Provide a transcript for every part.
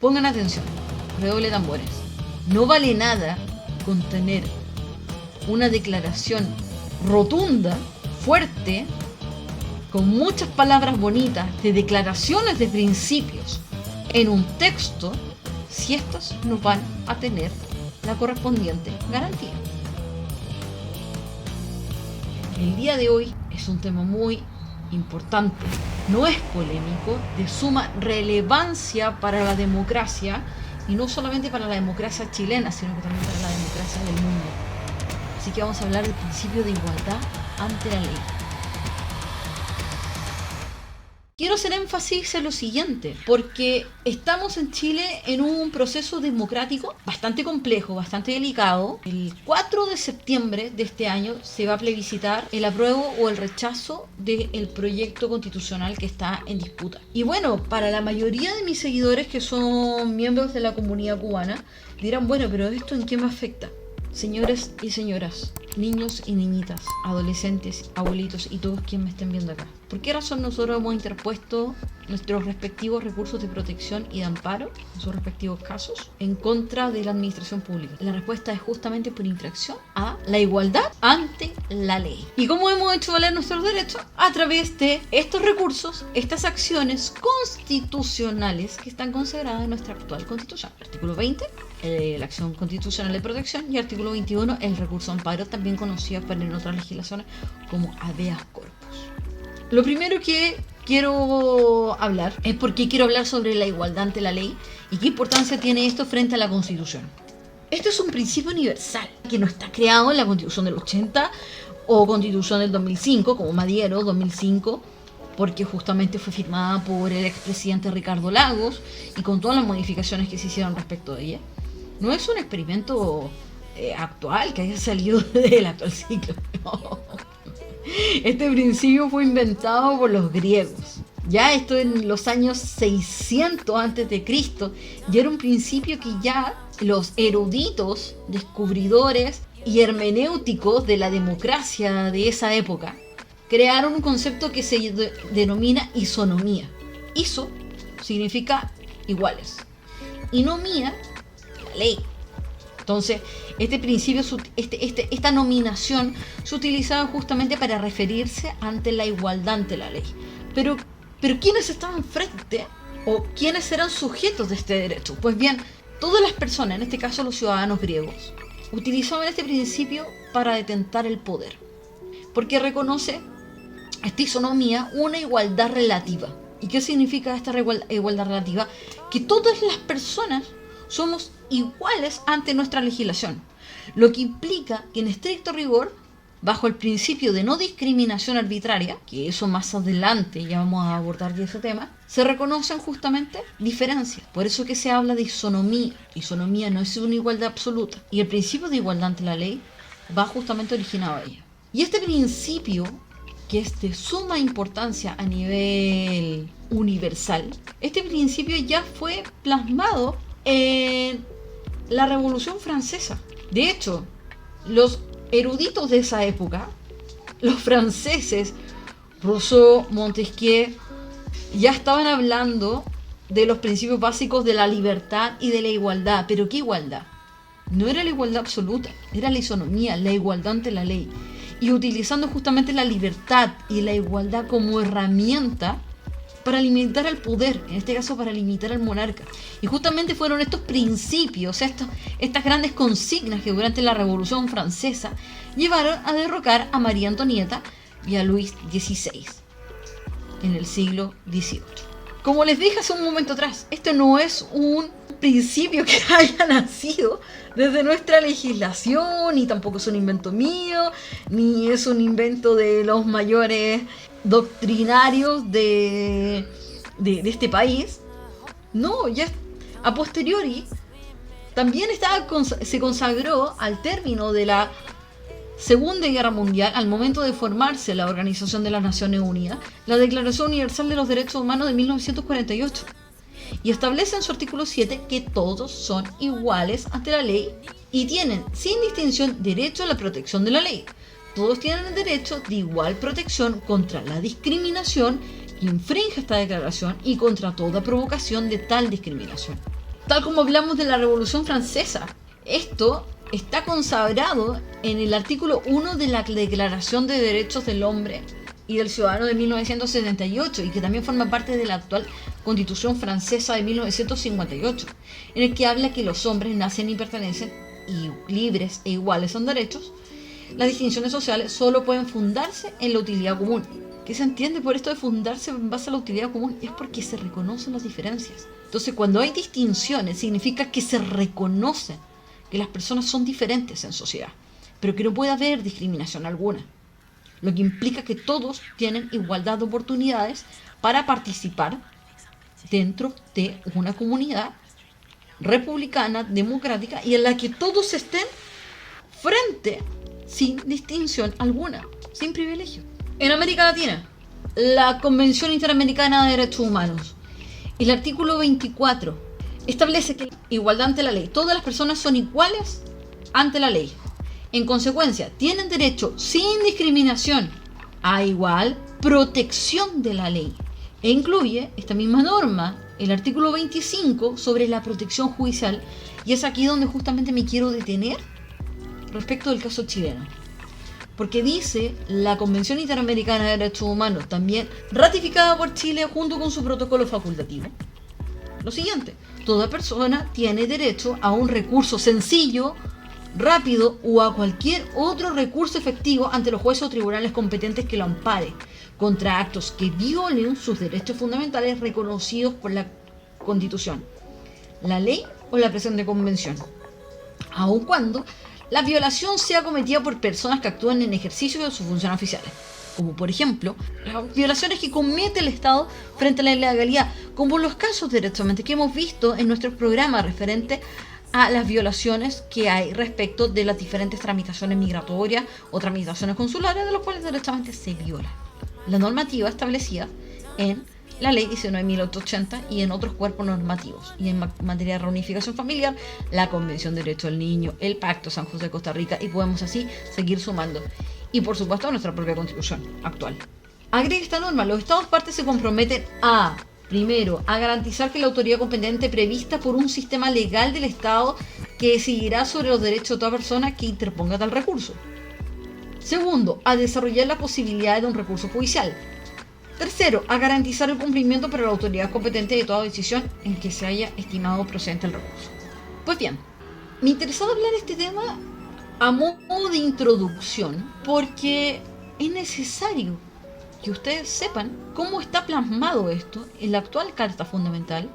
Pongan atención, redoble tambores. No vale nada con tener una declaración rotunda, fuerte, con muchas palabras bonitas, de declaraciones de principios en un texto, si estos no van a tener la correspondiente garantía. El día de hoy es un tema muy importante, no es polémico, de suma relevancia para la democracia, y no solamente para la democracia chilena, sino que también para la democracia del mundo. Así que vamos a hablar del principio de igualdad ante la ley. Quiero hacer énfasis en lo siguiente, porque estamos en Chile en un proceso democrático bastante complejo, bastante delicado. El 4 de septiembre de este año se va a plebiscitar el apruebo o el rechazo del proyecto constitucional que está en disputa. Y bueno, para la mayoría de mis seguidores que son miembros de la comunidad cubana, dirán, bueno, pero ¿esto en qué me afecta? Señores y señoras, niños y niñitas, adolescentes, abuelitos y todos quienes me estén viendo acá, ¿por qué razón nosotros hemos interpuesto nuestros respectivos recursos de protección y de amparo en sus respectivos casos en contra de la administración pública? La respuesta es justamente por infracción a la igualdad ante la ley. ¿Y cómo hemos hecho valer nuestros derechos? A través de estos recursos, estas acciones constitucionales que están consagradas en nuestra actual constitución. Artículo 20, la acción constitucional de protección, y artículo 21, el recurso amparo, también conocido en otras legislaciones como habeas corpus. Lo primero que quiero hablar es por qué quiero hablar sobre la igualdad ante la ley y qué importancia tiene esto frente a la Constitución. Esto es un principio universal que no está creado en la Constitución del 80 o Constitución del 2005, como Madero 2005, porque justamente fue firmada por el expresidente Ricardo Lagos y con todas las modificaciones que se hicieron respecto de ella. No es un experimento actual que haya salido del actual ciclo. No. Este principio fue inventado por los griegos. Ya esto en los años 600 a.C. y era un principio que ya los eruditos, descubridores y hermenéuticos de la democracia de esa época crearon un concepto que se denomina isonomía. Iso significa iguales y nomía, la ley. Entonces, este principio, esta nominación se utilizaba justamente para referirse ante la igualdad ante la ley. Pero ¿quiénes estaban frente o quiénes eran sujetos de este derecho? Pues bien, todas las personas, en este caso los ciudadanos griegos, utilizaban este principio para detentar el poder, porque reconoce esta isonomía una igualdad relativa. ¿Y qué significa esta igualdad relativa? Que todas las personas somos iguales ante nuestra legislación, lo que implica que en estricto rigor, bajo el principio de no discriminación arbitraria, que eso más adelante ya vamos a abordar de ese tema, se reconocen justamente diferencias. Por eso que se habla de isonomía. Isonomía no es una igualdad absoluta. Y el principio de igualdad ante la ley va justamente originado a ella. Y este principio, que es de suma importancia a nivel universal, este principio ya fue plasmado en la Revolución Francesa. De hecho, los eruditos de esa época, los franceses, Rousseau, Montesquieu, ya estaban hablando de los principios básicos de la libertad y de la igualdad. ¿Pero qué igualdad? No era la igualdad absoluta, era la isonomía, la igualdad ante la ley. Y utilizando justamente la libertad y la igualdad como herramienta para limitar al poder, en este caso para limitar al monarca. Y justamente fueron estos principios, estas grandes consignas que durante la Revolución Francesa llevaron a derrocar a María Antonieta y a Luis XVI en el siglo XVIII. Como les dije hace un momento atrás, esto no es un principio que haya nacido desde nuestra legislación, ni tampoco es un invento mío, ni es un invento de los mayores doctrinarios de este país. No, ya a posteriori también se consagró al término de la Segunda Guerra Mundial, al momento de formarse la Organización de las Naciones Unidas, la Declaración Universal de los Derechos Humanos de 1948, y establece en su artículo 7 que todos son iguales ante la ley y tienen, sin distinción, derecho a la protección de la ley. Todos tienen el derecho de igual protección contra la discriminación que infringe esta declaración y contra toda provocación de tal discriminación. Tal como hablamos de la Revolución Francesa. Esto está consagrado en el artículo 1 de la Declaración de Derechos del Hombre y del Ciudadano de 1978, y que también forma parte de la actual Constitución Francesa de 1958, en el que habla que los hombres nacen y pertenecen y libres e iguales en derechos. Las distinciones sociales solo pueden fundarse en la utilidad común. ¿Qué se entiende por esto de fundarse en base a la utilidad común? Es porque se reconocen las diferencias. Entonces, cuando hay distinciones, significa que se reconoce que las personas son diferentes en sociedad, pero que no puede haber discriminación alguna, lo que implica que todos tienen igualdad de oportunidades para participar dentro de una comunidad republicana, democrática, y en la que todos estén frente sin distinción alguna, sin privilegio. En América Latina, la Convención Interamericana de Derechos Humanos, el artículo 24, establece que igualdad ante la ley. Todas las personas son iguales ante la ley. En consecuencia, tienen derecho sin discriminación a igual protección de la ley. E incluye esta misma norma el artículo 25 sobre la protección judicial, y es aquí donde justamente me quiero detener respecto del caso chileno. Porque dice la Convención Interamericana de Derechos Humanos, también ratificada por Chile junto con su protocolo facultativo, lo siguiente: toda persona tiene derecho a un recurso sencillo, rápido o a cualquier otro recurso efectivo ante los jueces o tribunales competentes que lo ampare contra actos que violen sus derechos fundamentales reconocidos por la Constitución, la ley o la presente convención, aun cuando la violación sea cometida por personas que actúan en ejercicio de sus funciones oficiales, como por ejemplo las violaciones que comete el Estado frente a la ilegalidad, como los casos directamente que hemos visto en nuestros programas referentes a las violaciones que hay respecto de las diferentes tramitaciones migratorias o tramitaciones consulares, de los cuales directamente se viola la normativa establecida en la Ley 19.880 y en otros cuerpos normativos. Y en materia de reunificación familiar, la Convención de Derechos del Niño, el Pacto San José de Costa Rica, y podemos así seguir sumando. Y por supuesto nuestra propia Constitución actual. Agrega esta norma: los Estados partes se comprometen a, primero, a garantizar que la autoridad competente prevista por un sistema legal del Estado que decidirá sobre los derechos de toda persona que interponga tal recurso. Segundo, a desarrollar la posibilidad de un recurso judicial. Tercero, a garantizar el cumplimiento por la autoridad competente de toda decisión en que se haya estimado procedente el recurso. Pues bien, me interesaba hablar de este tema a modo de introducción porque es necesario que ustedes sepan cómo está plasmado esto en la actual Carta Fundamental,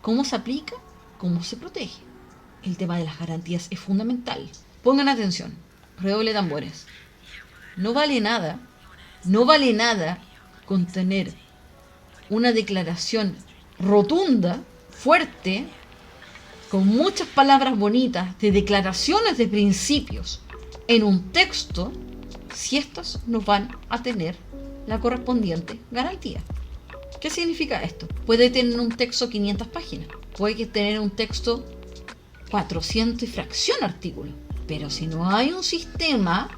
cómo se aplica, cómo se protege. El tema de las garantías es fundamental. Pongan atención, redoble de tambores. No vale nada con tener una declaración rotunda, fuerte, con muchas palabras bonitas, de declaraciones de principios en un texto, si estas no van a tener la correspondiente garantía. ¿Qué significa esto? Puede tener un texto 500 páginas, puede tener un texto 400 y fracción artículos, pero si no hay un sistema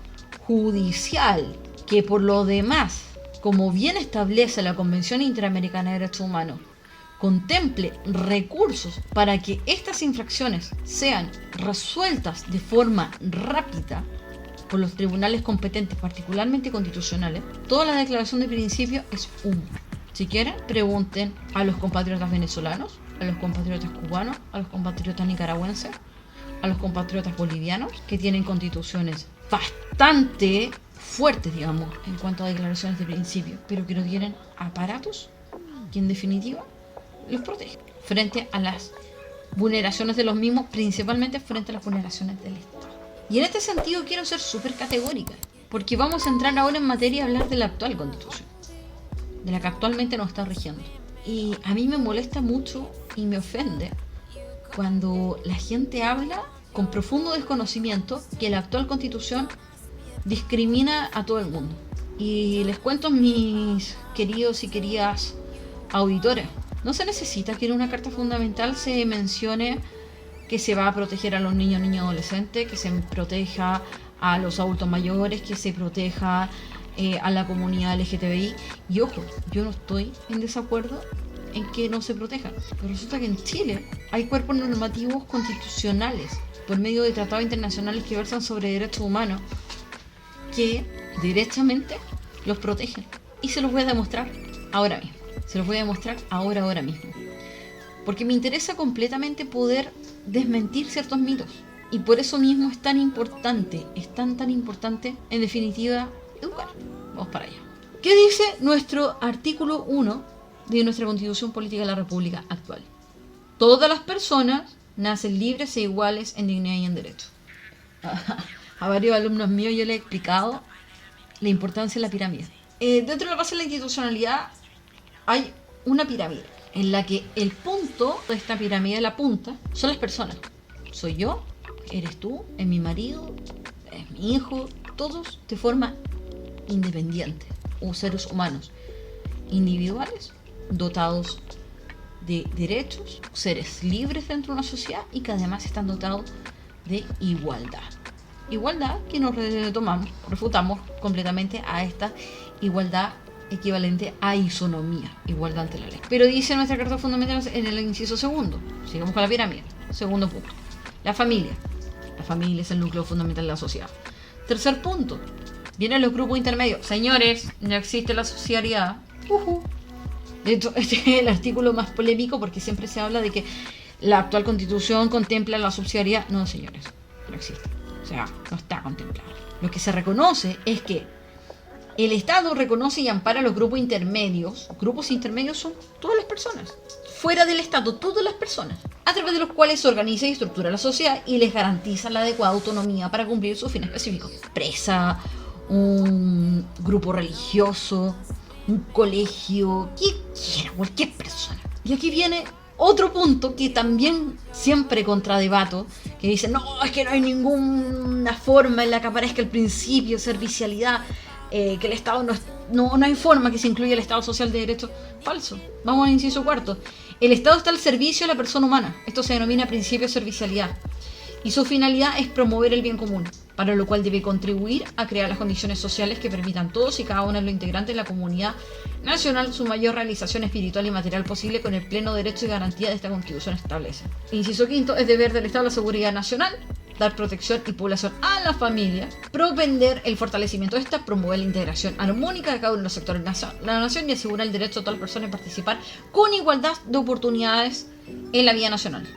judicial que por lo demás, como bien establece la Convención Interamericana de Derechos Humanos, contemple recursos para que estas infracciones sean resueltas de forma rápida por los tribunales competentes, particularmente constitucionales, toda la declaración de principio es humo. Si quieren, pregunten a los compatriotas venezolanos, a los compatriotas cubanos, a los compatriotas nicaragüenses, a los compatriotas bolivianos, que tienen constituciones bastante fuertes, digamos, en cuanto a declaraciones de principio, pero que no tienen aparatos que en definitiva los protegen frente a las vulneraciones de los mismos, principalmente frente a las vulneraciones del Estado. Y en este sentido quiero ser súper categórica, porque vamos a entrar ahora en materia a hablar de la actual Constitución, de la que actualmente nos está rigiendo. Y a mí me molesta mucho y me ofende cuando la gente habla con profundo desconocimiento que la actual Constitución discrimina a todo el mundo. Y les cuento, mis queridos y queridas auditores, no se necesita que en una Carta Fundamental se mencione que se va a proteger a los niños, niñas y adolescentes, que se proteja a los adultos mayores, que se proteja a la comunidad LGTBI. Y ojo, yo no estoy en desacuerdo en que no se protejan. Pero resulta que en Chile hay cuerpos normativos constitucionales por medio de tratados internacionales que versan sobre derechos humanos que derechamente los protegen. Y se los voy a demostrar ahora mismo. Se los voy a demostrar ahora mismo. Porque me interesa completamente poder desmentir ciertos mitos. Y por eso mismo es tan importante, tan importante, en definitiva, educar. Vamos para allá. ¿Qué dice nuestro artículo 1 de nuestra Constitución Política de la República actual? Todas las personas nacen libres e iguales en dignidad y en derecho. A varios alumnos míos yo les he explicado la importancia de la pirámide. Dentro de la base de la institucionalidad hay una pirámide en la que el punto de esta pirámide, la punta, son las personas. Soy yo, eres tú, es mi marido, es mi hijo, todos de forma independiente, o seres humanos individuales, dotados de derechos, seres libres dentro de una sociedad y que además están dotados de igualdad. Igualdad que nos refutamos completamente a esta igualdad equivalente a isonomía, igualdad ante la ley. Pero dice nuestra Carta Fundamental en el inciso segundo, sigamos con la pirámide, segundo punto, la familia. La familia es el núcleo fundamental de la sociedad. Tercer punto, vienen los grupos intermedios. Señores, no existe la subsidiariedad. De hecho, este es el artículo más polémico porque siempre se habla de que la actual constitución contempla la subsidiariedad. No, señores, no existe. O sea, no está contemplado. Lo que se reconoce es que el Estado reconoce y ampara los grupos intermedios. Grupos intermedios son todas las personas. Fuera del Estado, todas las personas. A través de los cuales se organiza y estructura la sociedad y les garantiza la adecuada autonomía para cumplir sus fines específicos. Empresa, un grupo religioso, un colegio, cualquier persona. Y aquí viene otro punto que también siempre contradebato, que dice, no, es que no hay ninguna forma en la que aparezca el principio de servicialidad, que el Estado no hay forma que se incluya el Estado social de derecho. Falso. Vamos al inciso cuarto. El Estado está al servicio de la persona humana. Esto se denomina principio de servicialidad. Y su finalidad es promover el bien común, para lo cual debe contribuir a crear las condiciones sociales que permitan a todos y cada uno de los integrantes de la comunidad nacional su mayor realización espiritual y material posible con el pleno derecho y garantía de esta Constitución establece. Inciso quinto, es deber del Estado la seguridad nacional, dar protección y población a la familia, propender el fortalecimiento de esta, promover la integración armónica de cada uno de los sectores de la nación y asegurar el derecho de todas las personas a participar con igualdad de oportunidades en la vida nacional.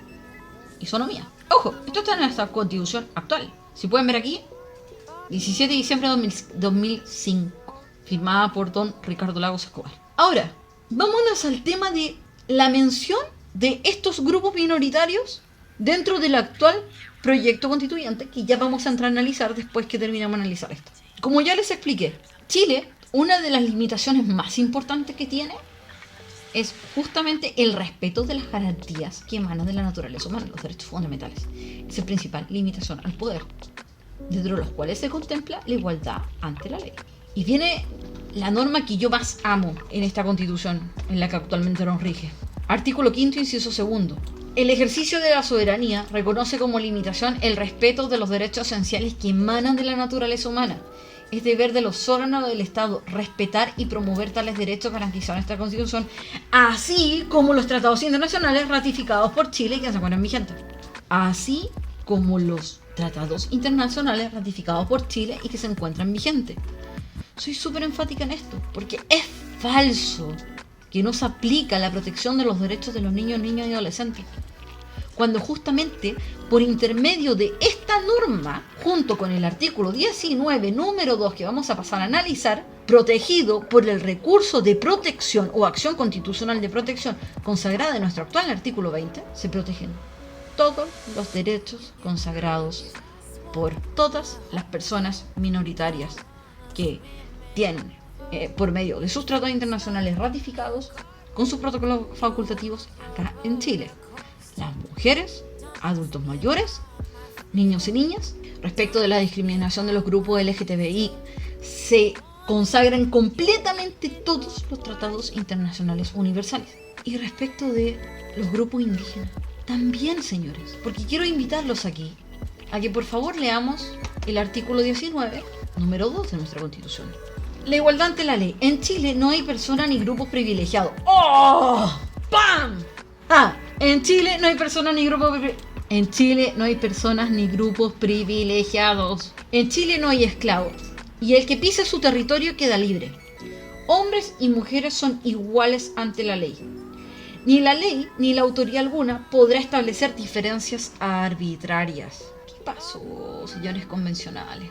Isonomía. Ojo, esto está en nuestra Constitución actual. Si pueden ver aquí, 17 de diciembre de 2005, firmada por don Ricardo Lagos Escobar. Ahora, vámonos al tema de la mención de estos grupos minoritarios dentro del actual proyecto constituyente, que ya vamos a entrar a analizar después que terminamos de analizar esto. Como ya les expliqué, Chile, una de las limitaciones más importantes que tiene es justamente el respeto de las garantías que emanan de la naturaleza humana, los derechos fundamentales. Es la principal limitación al poder, dentro de los cuales se contempla la igualdad ante la ley. Y viene la norma que yo más amo en esta Constitución, en la que actualmente nos rige. Artículo 5º, inciso 2. El ejercicio de la soberanía reconoce como limitación el respeto de los derechos esenciales que emanan de la naturaleza humana. Es deber de los órganos del Estado respetar y promover tales derechos garantizados en esta Constitución, así como los tratados internacionales ratificados por Chile y que se encuentran vigentes. Así como los tratados internacionales ratificados por Chile y que se encuentran vigentes. Soy súper enfática en esto, porque es falso que no se aplica la protección de los derechos de los niños y adolescentes, cuando justamente por intermedio de esta norma, junto con el artículo 19, número 2, que vamos a pasar a analizar, protegido por el recurso de protección o acción constitucional de protección consagrada en nuestro actual artículo 20, se protegen todos los derechos consagrados por todas las personas minoritarias que tienen, por medio de sus tratados internacionales ratificados, con sus protocolos facultativos acá en Chile. Las mujeres, adultos mayores, niños y niñas. Respecto de la discriminación de los grupos LGTBI, se consagran completamente todos los tratados internacionales universales. Y respecto de los grupos indígenas, también, señores, porque quiero invitarlos aquí a que por favor leamos el artículo 19, número 2 de nuestra Constitución. La igualdad ante la ley. En Chile no hay personas ni grupos privilegiados. ¡Oh! ¡Pam! En Chile no hay personas ni grupos En Chile no hay personas ni grupos privilegiados. En Chile no hay esclavos. Y el que pise su territorio queda libre. Hombres y mujeres son iguales ante la ley. Ni la ley ni la autoridad alguna podrá establecer diferencias arbitrarias. ¿Qué pasó, señores convencionales?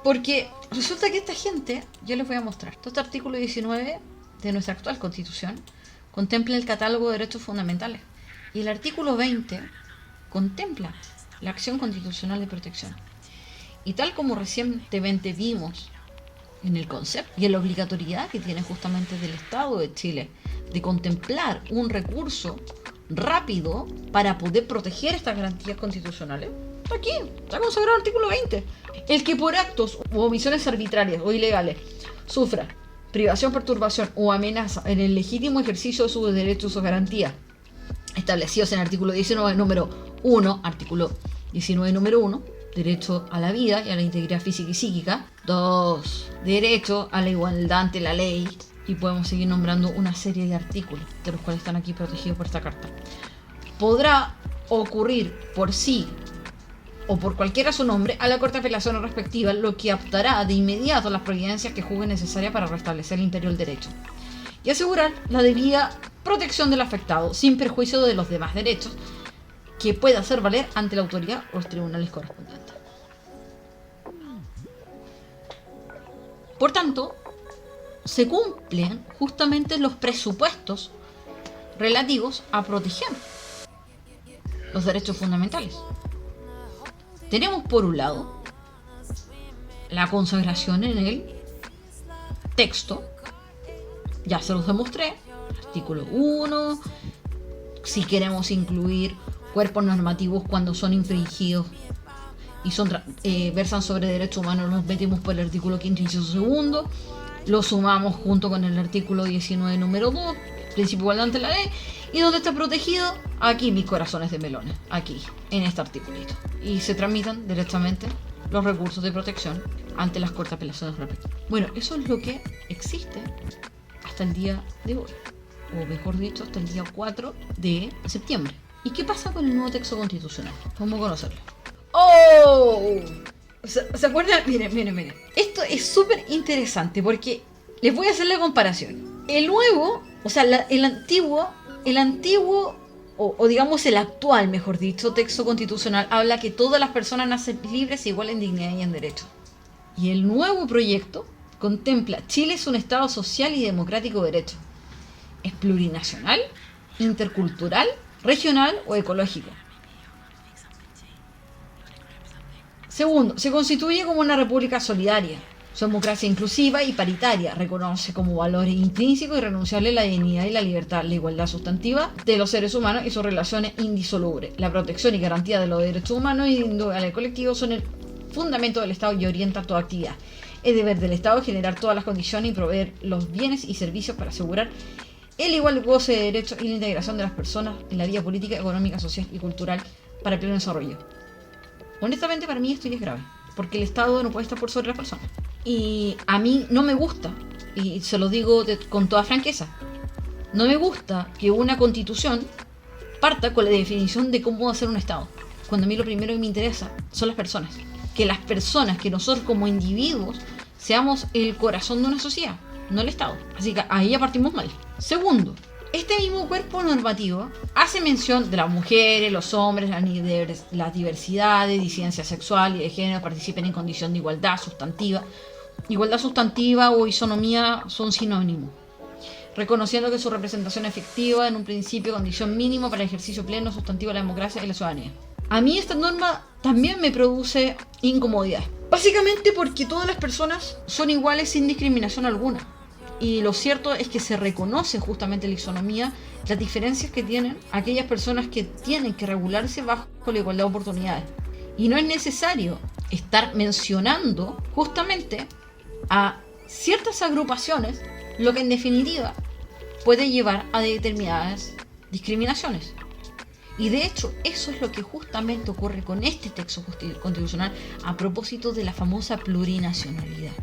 Porque resulta que esta gente, yo les voy a mostrar, este artículo 19 de nuestra actual Constitución contempla el catálogo de derechos fundamentales. Y el artículo 20 contempla la acción constitucional de protección. Y tal como recientemente vimos en el concepto y en la obligatoriedad que tiene justamente del Estado de Chile de contemplar un recurso rápido para poder proteger estas garantías constitucionales, está aquí, está consagrado el artículo 20. El que por actos u omisiones arbitrarias o ilegales sufra privación, perturbación o amenaza en el legítimo ejercicio de sus derechos o garantías establecidos en el artículo 19 número 1, artículo 19 número 1, derecho a la vida y a la integridad física y psíquica. 2. Derecho a la igualdad ante la ley. Y podemos seguir nombrando una serie de artículos, de los cuales están aquí protegidos por esta carta. Podrá ocurrir por sí o por cualquiera su nombre a la Corte de Apelaciones respectiva, lo que optará de inmediato las providencias que juzgue necesarias para restablecer el imperio del derecho y asegurar la debida protección del afectado, sin perjuicio de los demás derechos que pueda hacer valer ante la autoridad o los tribunales correspondientes. Por tanto, se cumplen justamente los presupuestos relativos a proteger los derechos fundamentales. Tenemos por un lado la consagración en el texto, ya se los demostré, artículo 1, si queremos incluir cuerpos normativos cuando son infringidos y versan sobre derechos humanos, los metimos por el artículo 5 inciso segundo, lo sumamos junto con el artículo 19 número 2, principio de igualdad ante la ley, y donde está protegido, aquí mis corazones de melones, aquí, en este articulito. Y se tramitan directamente los recursos de protección ante las Cortes de Apelaciones respectivas. Bueno, eso es lo que existe hasta el día de hoy, o mejor dicho, hasta el día 4 de septiembre. ¿Y qué pasa con el nuevo texto constitucional? Vamos a conocerlo. ¡Oh! ¿Se acuerdan? Miren. Esto es súper interesante porque les voy a hacer la comparación. El nuevo, o sea, el antiguo, o digamos el actual, mejor dicho, texto constitucional habla que todas las personas nacen libres e igual en dignidad y en derechos. Y el nuevo proyecto contempla: Chile es un Estado social y democrático de derecho. Es plurinacional, intercultural, regional o ecológico. Segundo, se constituye como una república solidaria. Su democracia inclusiva y paritaria reconoce como valores intrínsecos y renunciables la dignidad y la libertad, la igualdad sustantiva de los seres humanos y sus relaciones indisolubles. La protección y garantía de los derechos humanos y individuales colectivos son el fundamento del Estado y orientan toda actividad. Es deber del Estado generar todas las condiciones y proveer los bienes y servicios para asegurar el igual goce de derechos y la integración de las personas en la vida política, económica, social y cultural para el pleno desarrollo. Honestamente, para mí esto ya es grave, porque el Estado no puede estar por sobre las personas. Y a mí no me gusta, y se lo digo con toda franqueza, no me gusta que una constitución parta con la definición de cómo va a ser un Estado, cuando a mí lo primero que me interesa son las personas. Que las personas, que nosotros como individuos, seamos el corazón de una sociedad, no el Estado. Así que ahí ya partimos mal. Segundo, este mismo cuerpo normativo hace mención de las mujeres, los hombres, las diversidades, disidencia sexual y de género participen en condición de igualdad sustantiva. Igualdad sustantiva o isonomía son sinónimos, reconociendo que su representación efectiva en un principio condición mínima para el ejercicio pleno sustantivo de la democracia y la ciudadanía. A mí esta norma también me produce incomodidad, básicamente porque todas las personas son iguales sin discriminación alguna. Y lo cierto es que se reconoce justamente la isonomía, las diferencias que tienen aquellas personas que tienen que regularse bajo la igualdad de oportunidades. Y no es necesario estar mencionando justamente a ciertas agrupaciones, lo que en definitiva puede llevar a determinadas discriminaciones. Y de hecho, eso es lo que justamente ocurre con este texto constitucional a propósito de la famosa plurinacionalidad.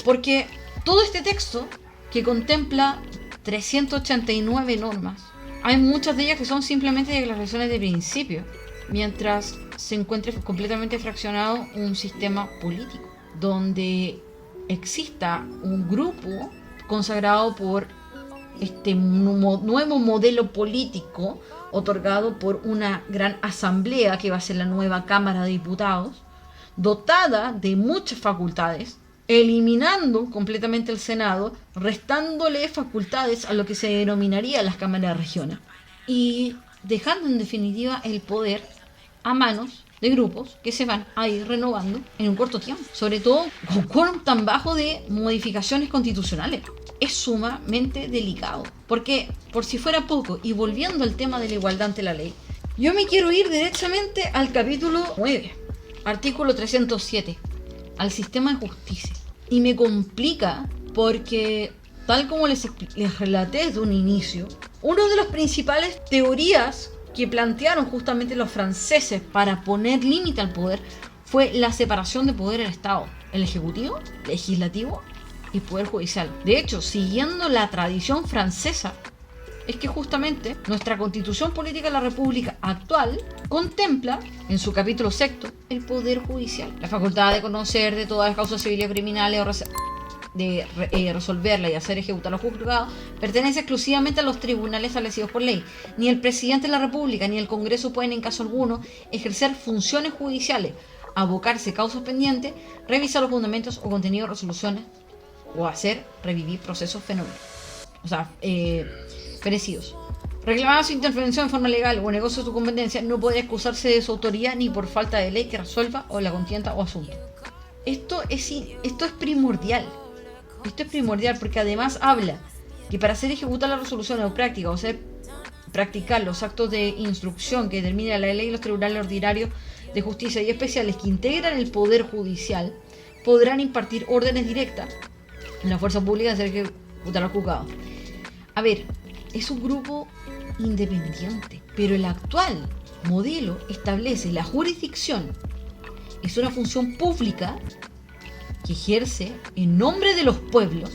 Porque todo este texto, que contempla 389 normas, Hay muchas de ellas que son simplemente declaraciones de principio, mientras se encuentre completamente fraccionado un sistema político, donde exista un grupo consagrado por este nuevo modelo político otorgado por una gran asamblea que va a ser la nueva Cámara de Diputados, dotada de muchas facultades, eliminando completamente el Senado, restándole facultades a lo que se denominaría las cámaras de regiones y dejando en definitiva el poder a manos de grupos que se van a ir renovando en un corto tiempo, sobre todo con quórum tan bajo de modificaciones constitucionales. Es sumamente delicado, porque por si fuera poco, y volviendo al tema de la igualdad ante la ley, yo me quiero ir directamente al capítulo 9, artículo 307, al sistema de justicia, y me complica porque, tal como les relaté desde un inicio, una de las principales teorías que plantearon justamente los franceses para poner límite al poder fue la separación de poder del Estado, el ejecutivo, legislativo y poder judicial. De hecho, siguiendo la tradición francesa, es que justamente nuestra constitución política de la república actual contempla en su capítulo sexto el poder judicial, la facultad de conocer de todas las causas civiles o criminales o de resolverla y hacer ejecutar los juzgados, pertenece exclusivamente a los tribunales establecidos por ley. Ni el presidente de la república ni el Congreso pueden en caso alguno ejercer funciones judiciales, abocarse causas pendientes, revisar los fundamentos o contenido de resoluciones o hacer revivir procesos fenecidos. Reclamar su intervención en forma legal o negocio de su competencia no puede excusarse de su autoría ni por falta de ley que resuelva o la contienda o asunto. Esto es primordial. Esto es primordial porque además habla que para hacer ejecutar la resolución o práctica o hacer practicar los actos de instrucción que determina la ley y los tribunales ordinarios de justicia y especiales que integran el poder judicial podrán impartir órdenes directas en la fuerza pública de hacer ejecutar los juzgados. A ver, es un grupo independiente, pero el actual modelo establece la jurisdicción. Es una función pública que ejerce en nombre de los pueblos,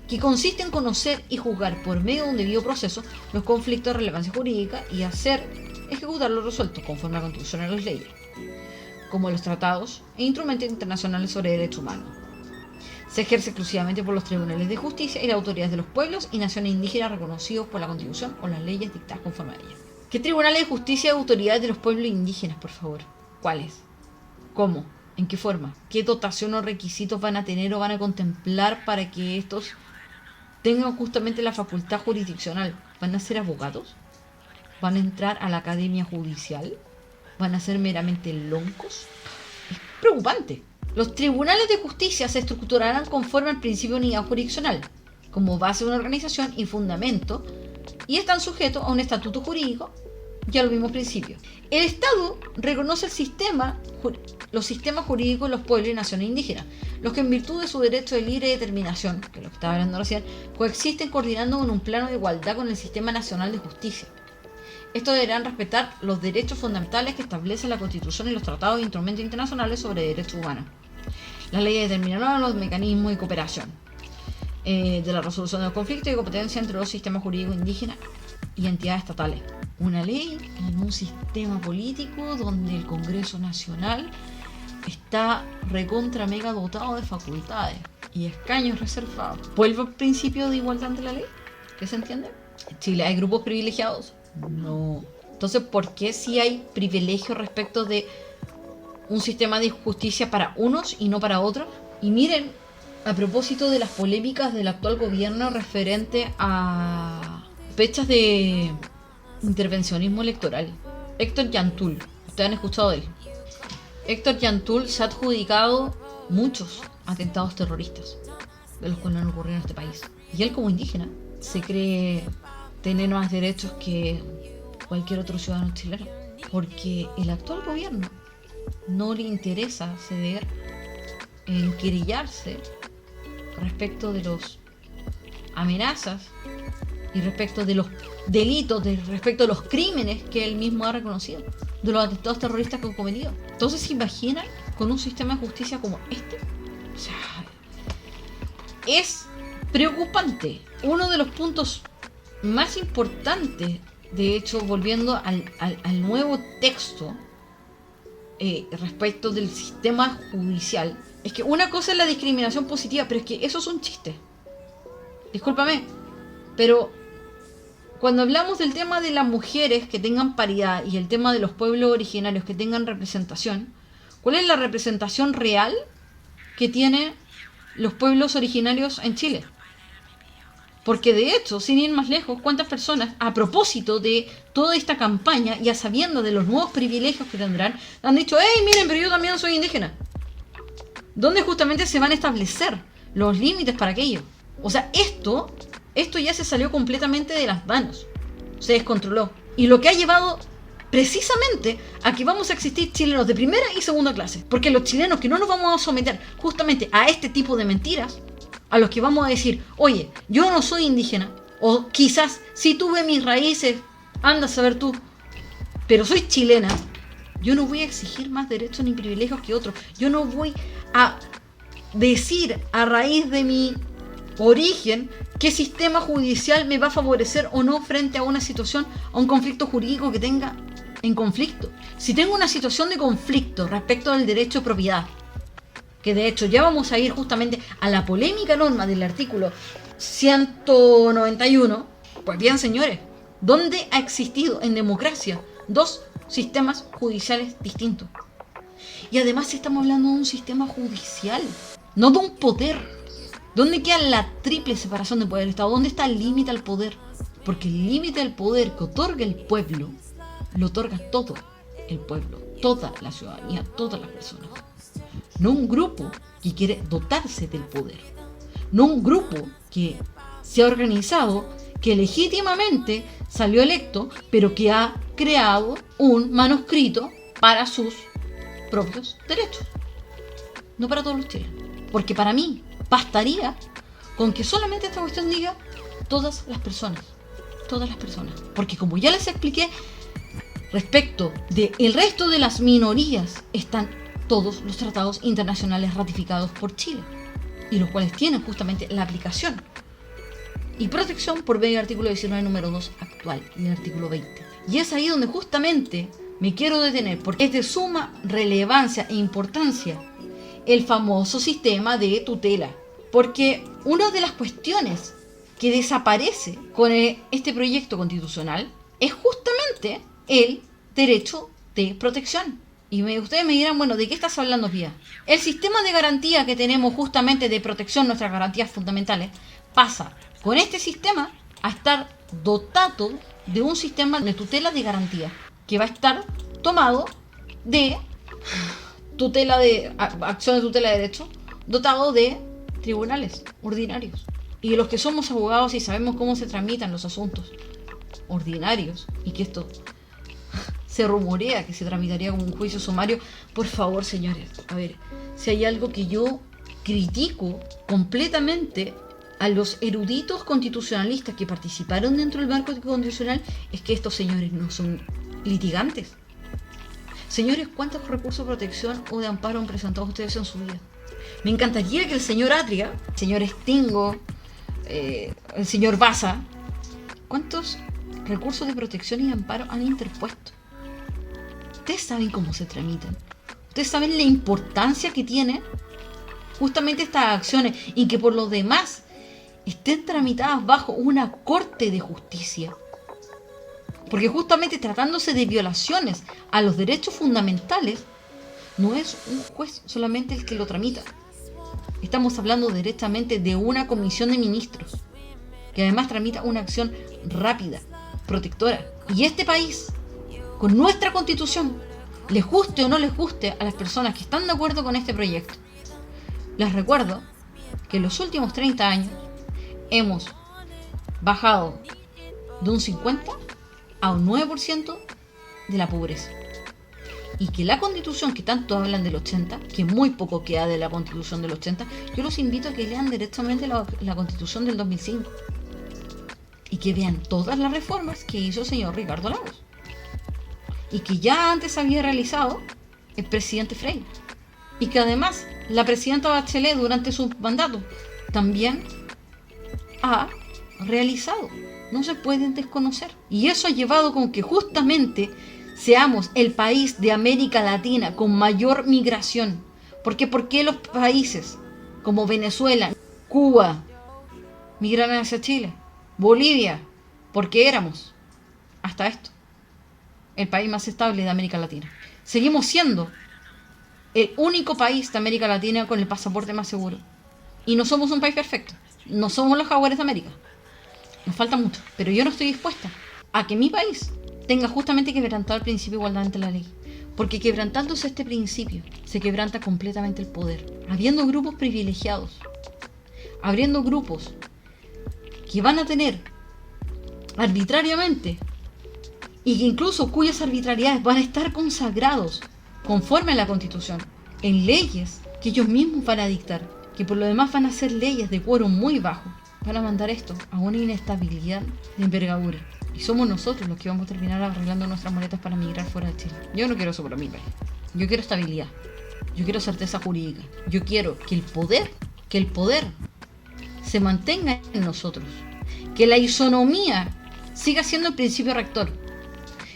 que consiste en conocer y juzgar por medio de un debido proceso los conflictos de relevancia jurídica y hacer ejecutar los resueltos conforme a la Constitución y las leyes, como los tratados e instrumentos internacionales sobre derechos humanos. Se ejerce exclusivamente por los tribunales de justicia y las autoridades de los pueblos y naciones indígenas reconocidos por la Constitución o las leyes dictadas conforme a ellas. ¿Qué tribunales de justicia y autoridades de los pueblos indígenas, por favor? ¿Cuáles? ¿Cómo? ¿En qué forma? ¿Qué dotación o requisitos van a tener o van a contemplar para que estos tengan justamente la facultad jurisdiccional? ¿Van a ser abogados? ¿Van a entrar a la academia judicial? ¿Van a ser meramente loncos? Es preocupante. Los tribunales de justicia se estructurarán conforme al principio de unidad jurisdiccional, como base de una organización y fundamento, y están sujetos a un estatuto jurídico y a los mismos principios. El Estado reconoce los sistemas jurídicos de los pueblos y naciones indígenas, los que en virtud de su derecho de libre determinación, que es lo que estaba hablando recién, coexisten coordinando en un plano de igualdad con el sistema nacional de justicia. Estos deberán respetar los derechos fundamentales que establece la Constitución y los tratados e instrumentos internacionales sobre derechos humanos. Las leyes determinarán los mecanismos de cooperación de la resolución de los conflictos y competencia entre los sistemas jurídicos indígenas y entidades estatales. Una ley en un sistema político donde el Congreso Nacional está recontra mega dotado de facultades y escaños reservados. ¿Vuelve al principio de igualdad ante la ley? ¿Qué se entiende? ¿En Chile hay grupos privilegiados? No. Entonces, ¿por qué si hay privilegios respecto de un sistema de justicia para unos y no para otros? Y miren, a propósito de las polémicas del actual gobierno referente a fechas de intervencionismo electoral, Héctor Yantul, ustedes han escuchado de él. Héctor Yantul se ha adjudicado muchos atentados terroristas de los cuales han ocurrido en este país. Y él, como indígena, se cree tener más derechos que cualquier otro ciudadano chileno, porque el actual gobierno no le interesa ceder en querellarse respecto de los amenazas y respecto de los delitos, respecto de los crímenes que él mismo ha reconocido, de los atentados terroristas que han cometido. Entonces, ¿se imaginan con un sistema de justicia como este? O sea, es preocupante. Uno de los puntos más importantes De hecho, volviendo al nuevo texto respecto del sistema judicial, es que una cosa es la discriminación positiva, pero es que eso es un chiste. Discúlpame, pero cuando hablamos del tema de las mujeres que tengan paridad y el tema de los pueblos originarios que tengan representación, ¿cuál es la representación real que tienen los pueblos originarios en Chile? Porque de hecho, sin ir más lejos, ¿cuántas personas, a propósito de toda esta campaña y a sabiendo de los nuevos privilegios que tendrán, han dicho, hey, miren, pero yo también soy indígena? ¿Dónde justamente se van a establecer los límites para aquello? O sea, esto ya se salió completamente de las manos. Se descontroló. Y lo que ha llevado precisamente a que vamos a existir chilenos de primera y segunda clase. Porque los chilenos que no nos vamos a someter justamente a este tipo de mentiras, a los que vamos a decir, oye, yo no soy indígena, o quizás si tuve mis raíces, anda a saber tú, pero soy chilena, yo no voy a exigir más derechos ni privilegios que otros. Yo no voy a decir a raíz de mi origen qué sistema judicial me va a favorecer o no frente a una situación, a un conflicto jurídico que tenga en conflicto. Si tengo una situación de conflicto respecto al derecho de propiedad, que de hecho ya vamos a ir justamente a la polémica norma del artículo 191, pues bien, señores, ¿dónde ha existido en democracia dos sistemas judiciales distintos? Y además estamos hablando de un sistema judicial, no de un poder. ¿Dónde queda la triple separación de poder del Estado? ¿Dónde está el límite al poder? Porque el límite al poder que otorga el pueblo, lo otorga todo el pueblo, toda la ciudadanía, todas las personas. No un grupo que quiere dotarse del poder. No un grupo que se ha organizado, que legítimamente salió electo, pero que ha creado un manuscrito para sus propios derechos. No para todos los chilenos. Porque para mí bastaría con que solamente esta cuestión diga todas las personas. Todas las personas. Porque como ya les expliqué, respecto del resto de las minorías están todos los tratados internacionales ratificados por Chile, y los cuales tienen justamente la aplicación y protección por medio del artículo 19 número 2 actual y del artículo 20. Y es ahí donde justamente me quiero detener, porque es de suma relevancia e importancia el famoso sistema de tutela. Porque una de las cuestiones que desaparece con este proyecto constitucional es justamente el derecho de protección. Y ustedes me dirán, bueno, ¿de qué estás hablando, Pía? El sistema de garantía que tenemos justamente de protección, nuestras garantías fundamentales, pasa con este sistema a estar dotado de un sistema de tutela de garantía, que va a estar tomado de tutela de acción de tutela de derecho, dotado de tribunales ordinarios. Y los que somos abogados y sabemos cómo se tramitan los asuntos ordinarios, y que esto se rumorea que se tramitaría como un juicio sumario, por favor, señores, a ver, si hay algo que yo critico completamente a los eruditos constitucionalistas que participaron dentro del marco constitucional, es que estos señores no son litigantes. Señores, ¿cuántos recursos de protección o de amparo han presentado ustedes en su vida? Me encantaría que el señor Atria, el señor Stingo, el señor Baza, ¿cuántos recursos de protección y de amparo han interpuesto? Ustedes saben cómo se tramitan. Ustedes saben la importancia que tiene justamente estas acciones, y que por lo demás estén tramitadas bajo una corte de justicia. Porque justamente tratándose de violaciones a los derechos fundamentales, no es un juez solamente el que lo tramita. Estamos hablando directamente de una comisión de ministros, que además tramita una acción rápida, protectora. Y este país, con nuestra constitución, les guste o no les guste a las personas que están de acuerdo con este proyecto, les recuerdo que en los últimos 30 años hemos bajado de un 50 a un 9% de la pobreza. Y que la constitución que tanto hablan del 80, que muy poco queda de la constitución del 80, yo los invito a que lean directamente la constitución del 2005 y que vean todas las reformas que hizo el señor Ricardo Lagos y que ya antes había realizado el presidente Frei, y que además la presidenta Bachelet durante su mandato también ha realizado. no se pueden desconocer. Y eso ha llevado con que justamente seamos el país de América Latina con mayor migración. ¿Por qué los países como Venezuela, Cuba, migran hacia Chile? Bolivia, porque éramos, hasta esto, el país más estable de América Latina. Seguimos siendo el único país de América Latina con el pasaporte más seguro. Y no somos un país perfecto. No somos los Jaguares de América. Nos falta mucho. Pero yo no estoy dispuesta a que mi país tenga justamente quebrantado el principio de igualdad ante la ley. Porque quebrantándose este principio, se quebranta completamente el poder. Habiendo grupos privilegiados, abriendo grupos que van a tener arbitrariamente y que incluso cuyas arbitrariedades van a estar consagrados conforme a la Constitución en leyes que ellos mismos van a dictar, que por lo demás van a ser leyes de quórum muy bajo, van a mandar esto a una inestabilidad de envergadura. Y somos nosotros los que vamos a terminar arreglando nuestras maletas para migrar fuera de Chile. Yo no quiero eso para mi país. Yo quiero estabilidad. Yo quiero certeza jurídica. Yo quiero que el poder se mantenga en nosotros. Que la isonomía siga siendo el principio rector.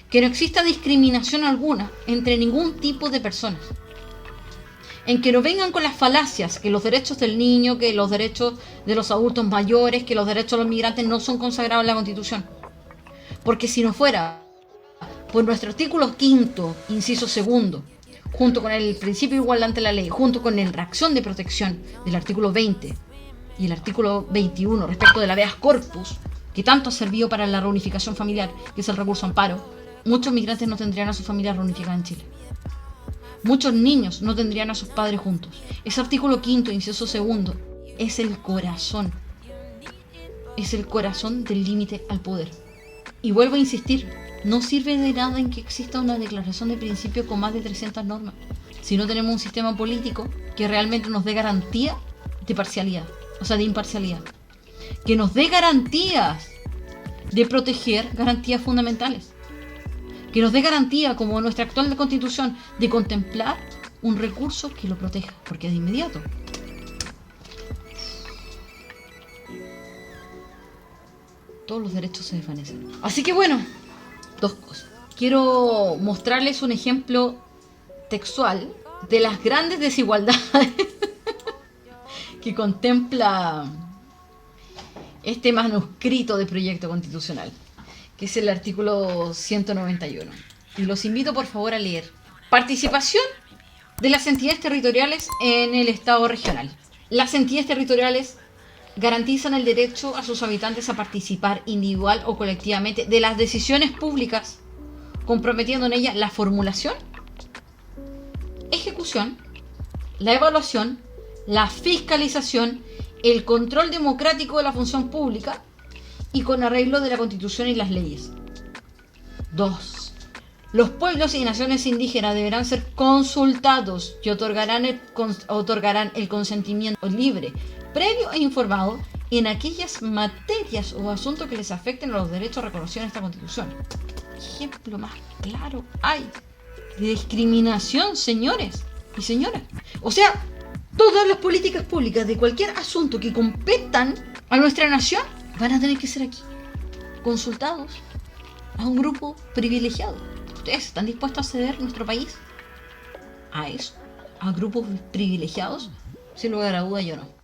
Que no exista discriminación alguna entre ningún tipo de personas. En que no vengan con las falacias que los derechos del niño, que los derechos de los adultos mayores, que los derechos de los migrantes no son consagrados en la Constitución. Porque si no fuera por nuestro artículo 5º, inciso 2, junto con el principio de igualdad ante la ley, junto con la reacción de protección del artículo 20 y el artículo 21 respecto del habeas corpus, que tanto ha servido para la reunificación familiar, que es el recurso amparo, muchos migrantes no tendrían a sus familias reunificadas en Chile. Muchos niños no tendrían a sus padres juntos. Ese artículo 5º, inciso 2, es el corazón. Es el corazón del límite al poder. Y vuelvo a insistir, no sirve de nada en que exista una declaración de principio con más de 300 normas, si no tenemos un sistema político que realmente nos dé garantía de parcialidad, o sea, de imparcialidad. Que nos dé garantías de proteger garantías fundamentales. Que nos dé garantía, como nuestra actual Constitución, de contemplar un recurso que lo proteja, porque de inmediato todos los derechos se desvanecen. Así que bueno, dos cosas. Quiero mostrarles un ejemplo textual de las grandes desigualdades que contempla este manuscrito de proyecto constitucional, que es el artículo 191. Y los invito por favor a leer. Participación de las entidades territoriales en el Estado regional. Las entidades territoriales garantizan el derecho a sus habitantes a participar individual o colectivamente de las decisiones públicas, comprometiendo en ellas la formulación, ejecución, la evaluación, la fiscalización, el control democrático de la función pública y con arreglo de la Constitución y las leyes. 2. Los pueblos y naciones indígenas deberán ser consultados y otorgarán el consentimiento libre, previo e informado en aquellas materias o asuntos que les afecten a los derechos reconocidos en esta Constitución. ¿Qué ejemplo más claro hay de discriminación, señores y señoras? O sea, todas las políticas públicas de cualquier asunto que competan a nuestra nación van a tener que ser aquí, consultados a un grupo privilegiado. ¿Ustedes están dispuestos a ceder nuestro país a eso? ¿A grupos privilegiados? Sin lugar a duda, yo no.